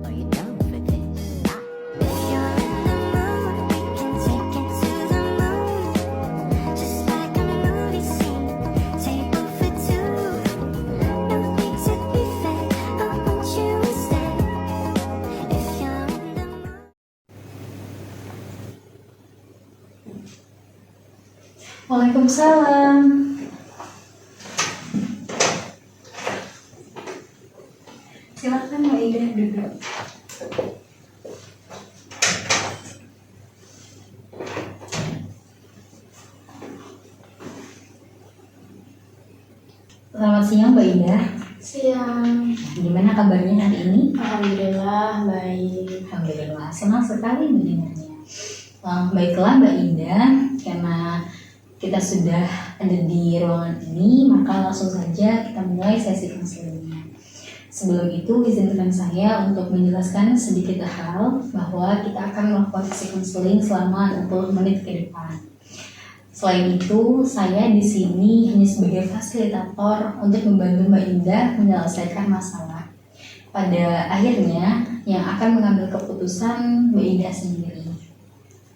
Are you down for this? If you're in the mood, we can take it to the moon. Just like a movie scene, table for two. No need to be fake, I want you to stay. If you're in the mood. Waalaikumsalam. Silakan Mbak Ida duduk. Selamat siang Mbak Ida. Siang, Gimana kabarnya hari ini? alhamdulillah baik. Alhamdulillah, senang sekali mendengarnya. Baiklah Mbak Ida, karena kita sudah ada di ruangan ini, maka langsung saja kita mulai sesi konselingnya. Sebelum itu, izinkan saya untuk menjelaskan sedikit hal bahwa kita akan melakukan sesi konseling selama 60 menit ke depan. Selain itu, saya di sini hanya sebagai fasilitator untuk membantu Mbak Indah menyelesaikan masalah. Pada akhirnya, yang akan mengambil keputusan Mbak Indah sendiri.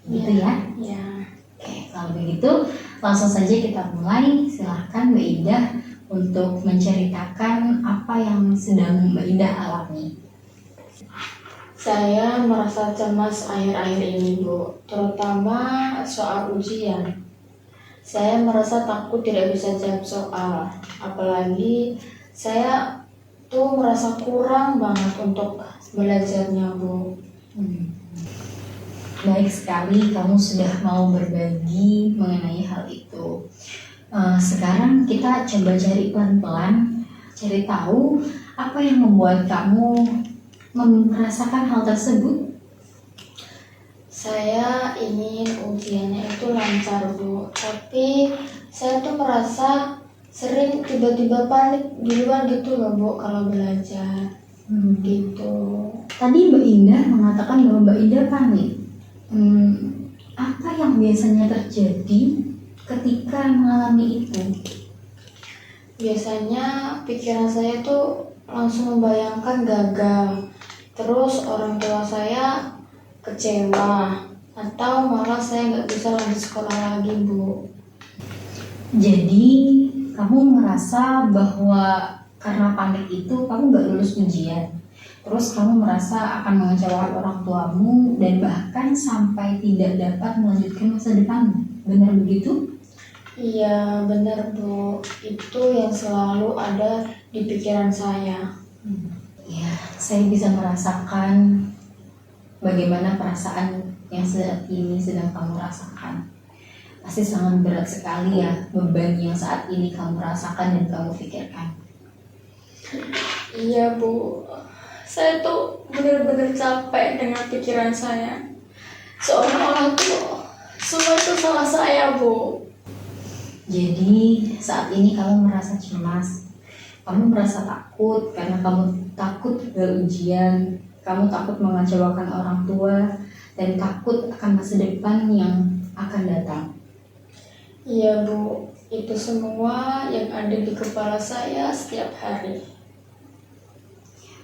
Gitu ya? Ya, Oke, kalau begitu langsung saja kita mulai. Silahkan Mbak Indah untuk menceritakan apa yang sedang Mbak Indah alami. saya merasa cemas akhir-akhir ini, Bu, terutama soal ujian. Saya merasa takut tidak bisa jawab soal, apalagi saya tuh merasa kurang banget untuk belajarnya, Bu. Baik sekali kamu sudah mau berbagi mengenai hal itu. Sekarang kita coba cari pelan-pelan, cari tahu apa yang membuat kamu merasakan hal tersebut. Saya ingin ujiannya itu lancar, Bu, tapi saya tuh merasa sering tiba-tiba panik duluan gitu loh, Bu, kalau belajar gitu. Tadi Mbak Indah mengatakan bahwa Mbak Indah panik. Apa yang biasanya terjadi ketika mengalami itu? Biasanya pikiran saya tuh langsung membayangkan gagal, terus orang tua saya kecewa, atau malah saya nggak bisa lanjut sekolah lagi, Bu. Jadi kamu merasa bahwa karena panik itu kamu nggak lulus ujian, terus kamu merasa akan mengecewakan orang tuamu dan bahkan sampai tidak dapat melanjutkan masa depanmu. Benar begitu? Iya, benar, Bu. Itu yang selalu ada di pikiran saya. Ya, saya bisa merasakan bagaimana perasaan yang saat ini sedang kamu rasakan. Pasti sangat berat sekali ya beban yang saat ini kamu rasakan dan kamu pikirkan. Iya, Bu. Saya tuh benar-benar capek dengan pikiran saya. Seolah-olah tuh semua itu salah saya, Bu. Jadi saat ini kamu merasa cemas, kamu merasa takut karena kamu takut gagal ujian, kamu takut mengecewakan orang tua, dan takut akan masa depan yang akan datang. Iya, Bu. Itu semua yang ada di kepala saya setiap hari.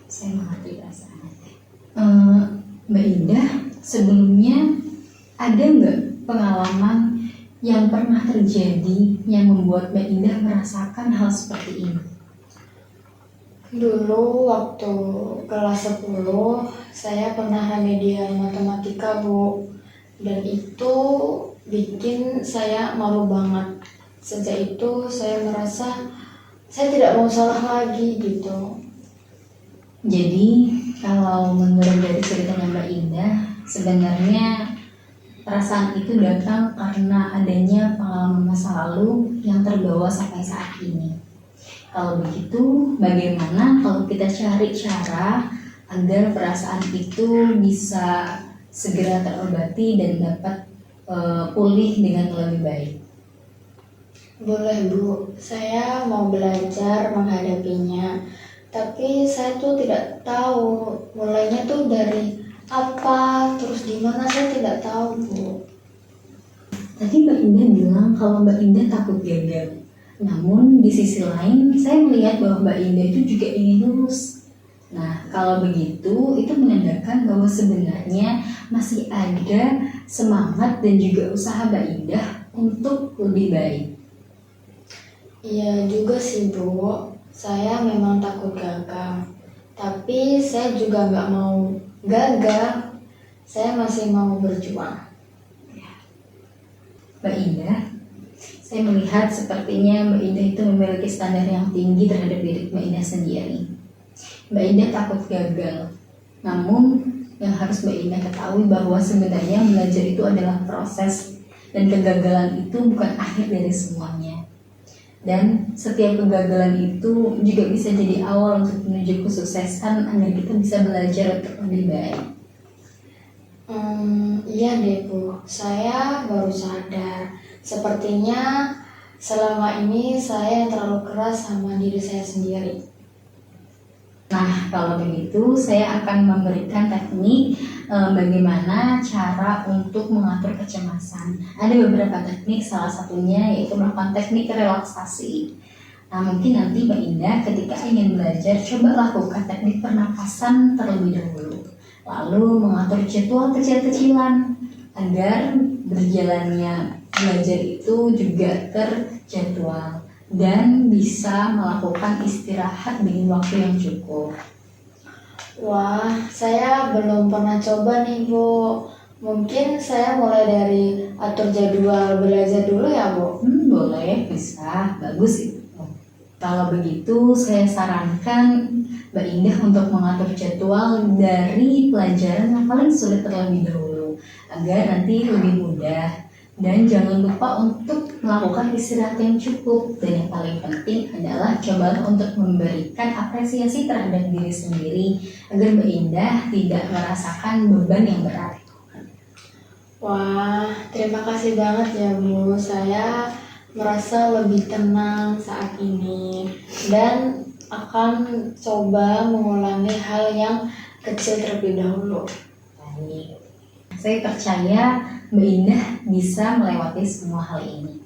Saya mengerti perasaan Mbak Indah, sebelumnya ada nggak pengalaman yang pernah terjadi yang membuat Mbak Indah merasakan hal seperti ini? Dulu waktu kelas 10, saya pernah remedial matematika, Bu. Dan itu bikin saya malu banget. Sejak itu saya merasa saya tidak mau salah lagi gitu. Jadi kalau menurut dari ceritanya Mbak Indah, sebenarnya perasaan itu datang karena adanya pengalaman masa lalu yang terbawa sampai saat ini. Kalau begitu, bagaimana kalau kita cari cara agar perasaan itu bisa segera terobati dan dapat pulih dengan lebih baik? Boleh, Bu. Saya mau belajar menghadapinya. Tapi saya tuh tidak tahu mulainya tuh dari apa, terus gimana, saya tidak tahu, Bu. Tadi Mbak Indah bilang kalau Mbak Indah takut gagal. Namun di sisi lain saya melihat bahwa Mbak Indah itu juga ingin lulus. Nah, kalau begitu itu menandakan bahwa sebenarnya masih ada semangat dan juga usaha Mbak Indah untuk lebih baik. Iya juga sih Bu, saya memang takut gagal. Tapi saya juga nggak mau gagal, saya masih mau berjuang. Mbak Indah, saya melihat sepertinya Mbak Indah itu memiliki standar yang tinggi terhadap diri Mbak Indah sendiri. Mbak Indah takut gagal. Namun yang harus Mbak Indah ketahui bahwa sebenarnya belajar itu adalah proses dan kegagalan itu bukan akhir dari semuanya. Dan setiap kegagalan itu juga bisa jadi awal untuk menuju kesuksesan agar kita bisa belajar untuk lebih baik. Iya deh Bu, saya baru sadar. Sepertinya selama ini saya terlalu keras sama diri saya sendiri. Nah, kalau begitu saya akan memberikan teknik bagaimana cara untuk mengatur kecemasan. Ada beberapa teknik, salah satunya yaitu melakukan teknik relaksasi. Nah, mungkin nanti Mbak Indah ketika ingin belajar, coba lakukan teknik pernapasan terlebih dahulu. Lalu mengatur jadwal kecil-kecilan agar berjalannya belajar itu juga terjadwal dan bisa melakukan istirahat dengan waktu yang cukup. Wah, saya belum pernah coba nih Bu. Mungkin saya mulai dari atur jadwal belajar dulu ya Bu. Boleh, bisa, bagus itu. Kalau begitu saya sarankan Mbak Indah untuk mengatur jadwal dari pelajaran yang paling sulit terlebih dahulu agar nanti lebih mudah. Dan jangan lupa untuk melakukan istirahat yang cukup. Dan yang paling penting adalah coba untuk memberikan apresiasi terhadap diri sendiri agar Mbak Indah tidak merasakan beban yang berat. Wah, terima kasih banget ya Bu. Saya merasa lebih tenang saat ini dan akan coba mengulangi hal yang kecil terlebih dahulu. Baik. Saya percaya Mbak Indah bisa melewati semua hal ini.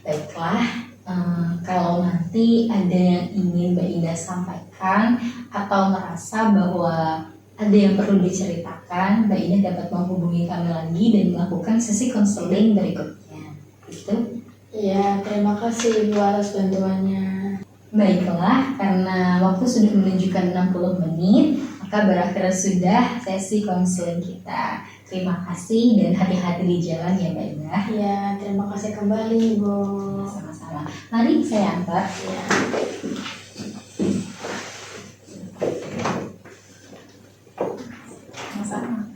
Baiklah, kalau nanti ada yang ingin Mbak Indah sampaikan atau merasa bahwa ada yang perlu diceritakan, Mbak Indah dapat menghubungi kami lagi dan melakukan sesi konseling berikutnya. Gitu. Iya, terima kasih Ibu atas bantuannya. Baiklah, karena waktu sudah menunjukkan 60 menit, maka berakhir sudah sesi konseling kita. Terima kasih dan hati-hati di jalan ya Mbak Indah. Iya, terima kasih kembali Bu. Sama-sama. Mari saya antar. Ya. Sama-sama.